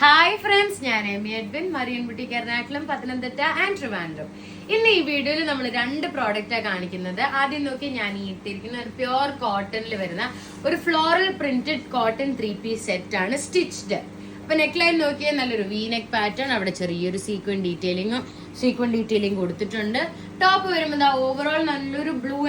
Hi friends, ഞാൻ Amy Edwin, Marian boutique Ernakulam, Pathanamthitta and Trivandrum. ഇന്ന് ഈ വീഡിയോയിൽ നമ്മൾ രണ്ട് പ്രോഡക്റ്റാണ് കാണിക്കുന്നത്. ആദ്യം നോക്കി ഞാൻ ഈ ഇട്ടിരിക്കുന്ന ഒരു പ്യുവർ കോട്ടണിൽ വരുന്ന ഒരു floral printed cotton 3-piece set ആണ്, സ്റ്റിച്ച്ഡ്. അപ്പൊ നെക്ക് ലൈൻ നോക്കിയാൽ നല്ലൊരു വി നെക്ക് പാറ്റേൺ, അവിടെ ചെറിയൊരു സീക്വൻ ഡീറ്റെയിലിംഗ് കൊടുത്തിട്ടുണ്ട്. ടോപ്പ് വരുമ്പോൾ ഓവറോൾ നല്ലൊരു ബ്ലൂ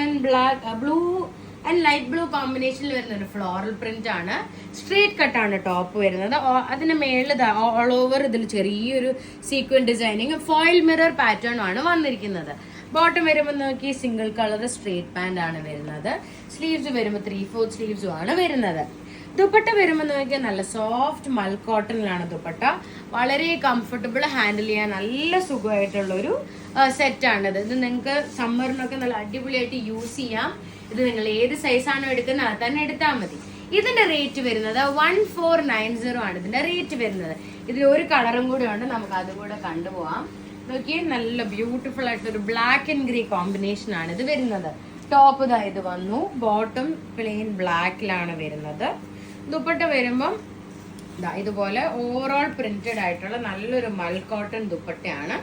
ആൻഡ് ലൈറ്റ് ബ്ലൂ കോമ്പിനേഷനിൽ വരുന്ന ഒരു ഫ്ലോറൽ പ്രിന്റ് ആണ്. സ്ട്രേറ്റ് കട്ടാണ് ടോപ്പ് വരുന്നത്. അതിന് മേളിൽ ഓൾ ഓവർ ഇതിൽ ചെറിയൊരു sequin designing foil mirror pattern ആണ് വന്നിരിക്കുന്നത്. ബോട്ടം വരുമ്പോൾ നോക്കി സിംഗിൾ കളർ സ്ട്രേറ്റ് പാന്റ് ആണ് വരുന്നത്. സ്ലീവ്സ് വരുമ്പോൾ 3/4 സ്ലീവ്സും ആണ് വരുന്നത്. ദുപ്പട്ട വരുമ്പോൾ നോക്കിയാൽ നല്ല സോഫ്റ്റ് മൽ കോട്ടണിലാണ് ദുപ്പട്ട. വളരെ കംഫർട്ടബിൾ, ഹാൻഡിൽ ചെയ്യാൻ നല്ല സുഖമായിട്ടുള്ള ഒരു സെറ്റാണിത്. ഇത് നിങ്ങൾക്ക് സമ്മറിനൊക്കെ നല്ല അടിപൊളിയായിട്ട് യൂസ് ചെയ്യാം. ഇത് നിങ്ങൾ ഏത് സൈസാണോ എടുക്കുന്നത് അത് തന്നെ എടുത്താൽ മതി. ഇതിന്റെ റേറ്റ് വരുന്നത് 1490 ആണ് ഇതിന്റെ റേറ്റ് വരുന്നത്. ഇതിൽ ഒരു കളറും കൂടെ ഉണ്ട്, നമുക്ക് അതുകൂടെ കണ്ടുപോവാം. നോക്കിയേ, നല്ല ബ്യൂട്ടിഫുൾ ആയിട്ടൊരു ബ്ലാക്ക് ആൻഡ് ഗ്രേ കോമ്പിനേഷൻ ആണ് ഇത് വരുന്നത്. ടോപ്പ് ഇത് വന്നു, ബോട്ടം പ്ലെയിൻ ബ്ലാക്കിലാണ് വരുന്നത്. ദുപ്പട്ട വരുമ്പം ഇതുപോലെ ഓവറോൾ പ്രിന്റഡ് ആയിട്ടുള്ള നല്ലൊരു മൽ കോട്ടൺ ദുപ്പട്ടയാണ്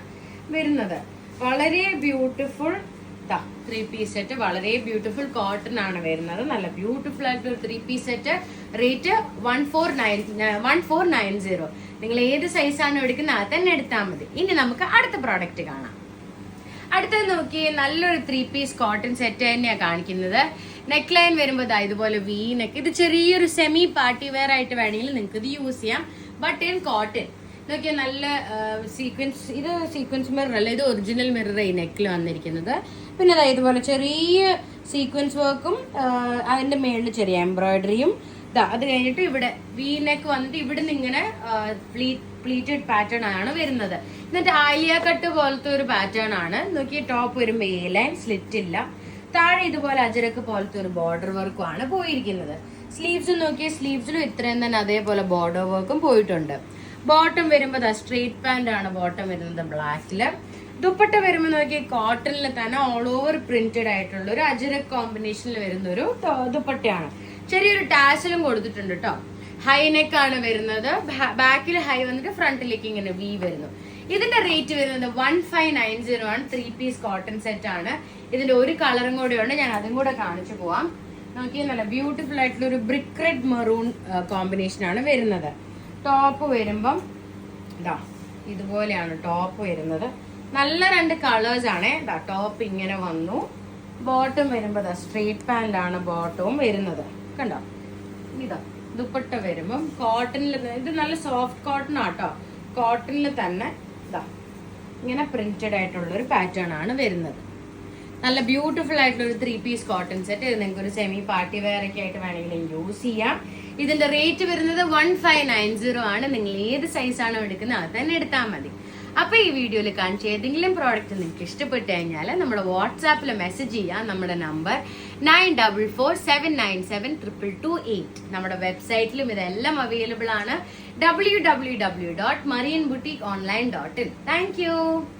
വരുന്നത്. വളരെ ബ്യൂട്ടിഫുൾ 3-piece സെറ്റ്, വളരെ ബ്യൂട്ടിഫുൾ കോട്ടൺ ആണ് വരുന്നത്. നല്ല ബ്യൂട്ടിഫുൾ ആയിട്ടൊരു 3-piece സെറ്റ്. റേറ്റ് 1490. നിങ്ങൾ ഏത് സൈസാണോ എടുക്കുന്നത് അത് തന്നെ എടുത്താൽ മതി. ഇനി നമുക്ക് അടുത്ത പ്രോഡക്റ്റ് കാണാം. അടുത്തത് നോക്കി നല്ലൊരു 3-piece കോട്ടൺ സെറ്റ് തന്നെയാണ് കാണിക്കുന്നത്. നെക്ക് ലൈൻ വരുമ്പോൾ ഇതുപോലെ വി നെക്ക്. ഇത് ചെറിയൊരു സെമി പാർട്ടി വെയർ ആയിട്ട് വേണമെങ്കിൽ നിങ്ങൾക്ക് ഇത് യൂസ് ചെയ്യാം. ബട്ട് ഇൻ കോട്ടൺ നോക്കിയാൽ നല്ല സീക്വൻസ്, ഇത് സീക്വൻസ് മിറർ അല്ല, ഇത് ഒറിജിനൽ മിറർ ഈ നെക്കിൽ വന്നിരിക്കുന്നത്. പിന്നെ ഇതുപോലെ ചെറിയ സീക്വൻസ് വർക്കും അതിന്റെ മേളിൽ ചെറിയ എംബ്രോയിഡറിയും. അത് കഴിഞ്ഞിട്ട് ഇവിടെ വി നെക്ക് വന്നിട്ട് ഇവിടെ നിന്ന് ഇങ്ങനെ പ്ലീറ്റഡ് പാറ്റേൺ ആണ് വരുന്നത്. എന്നിട്ട് ആലിയ കട്ട് പോലത്തെ ഒരു പാറ്റേൺ ആണ്. നോക്കി ടോപ്പ് വരുമ്പോൾ എ ലൈൻ, സ്ലിറ്റ് ഇല്ല. താഴെ ഇതുപോലെ അജരക്ക് പോലത്തെ ഒരു ബോർഡർ വർക്കും ആണ് പോയിരിക്കുന്നത്. സ്ലീവ്സ് നോക്കിയാൽ സ്ലീവ്സിലും ഇത്രയും തന്നെ അതേപോലെ ബോർഡർ വർക്കും പോയിട്ടുണ്ട്. ബോട്ടം വരുമ്പോൾ സ്ട്രേറ്റ് പാന്റ് ആണ് ബോട്ടം വരുന്നത് ബ്ലാക്കില്. ദുപ്പട്ട വരുമ്പോൾ നോക്കിയാൽ കോട്ടണിൽ തന്നെ ഓൾ ഓവർ പ്രിന്റഡ് ആയിട്ടുള്ള ഒരു അജരക് കോമ്പിനേഷനിൽ വരുന്ന ഒരു ദുപ്പട്ടയാണ്. ചെറിയൊരു ടാസലും കൊടുത്തിട്ടുണ്ട് കേട്ടോ. ഹൈ നെക്ക് ആണ് വരുന്നത്. ബാക്കിൽ ഹൈ വന്നിട്ട് ഫ്രണ്ടിലേക്ക് ഇങ്ങനെ വി വരുന്നു. ഇതിന്റെ റേറ്റ് വരുന്നത് 1590 ആണ്. 3-piece കോട്ടൺ സെറ്റ് ആണ്. ഇതിന്റെ ഒരു കളറും കൂടെ ഉണ്ട്, ഞാൻ അതും കൂടെ കാണിച്ചു പോവാം. നോക്കിയാൽ നല്ല ബ്യൂട്ടിഫുൾ ആയിട്ടുള്ള ഒരു ബ്രിക്ക് റെഡ് മെറൂൺ കോമ്പിനേഷൻ ആണ് വരുന്നത്. ടോപ്പ് വരുമ്പം ഇതുപോലെയാണ് ടോപ്പ് വരുന്നത്. നല്ല രണ്ട് കളേഴ്സ് ആണ്. ടോപ്പ് ഇങ്ങനെ വന്നു. ബോട്ടം വരുമ്പോ സ്ട്രേറ്റ് പാന്റ് ആണ് ബോട്ടവും വരുന്നത്. കണ്ടോ, ദുപ്പട്ട വരുമ്പം കോട്ടണിൽ, ഇത് നല്ല സോഫ്റ്റ് കോട്ടൺ ആട്ടോ. കോട്ടണിൽ തന്നെ ഇങ്ങനെ പ്രിന്റഡ് ആയിട്ടുള്ള ഒരു പാറ്റേൺ ആണ് വരുന്നത്. നല്ല ബ്യൂട്ടിഫുൾ ആയിട്ടുള്ള ഒരു 3-piece കോട്ടൺ സെറ്റ്. ഇത് നിങ്ങൾക്ക് ഒരു സെമി പാർട്ടി വെയർ ഒക്കെ ആയിട്ട് വേണമെങ്കിൽ യൂസ് ചെയ്യാം. ഇതിന്റെ റേറ്റ് വരുന്നത് 1590 ആണ്. നിങ്ങൾ ഏത് സൈസാണോ എടുക്കുന്നത് അത് തന്നെ എടുത്താൽ മതി. അപ്പൊ ഈ വീഡിയോയിൽ കാണിച്ച ഏതെങ്കിലും പ്രോഡക്റ്റ് നിങ്ങൾക്ക് ഇഷ്ടപ്പെട്ടു കഴിഞ്ഞാൽ നമ്മുടെ വാട്സാപ്പിൽ മെസ്സേജ് ചെയ്യാം. നമ്മുടെ നമ്പർ 9447972228. നമ്മുടെ വെബ്സൈറ്റിലും ഇതെല്ലാം അവൈലബിൾ ആണ്. www.marianboutiqueonline.in. Thank you.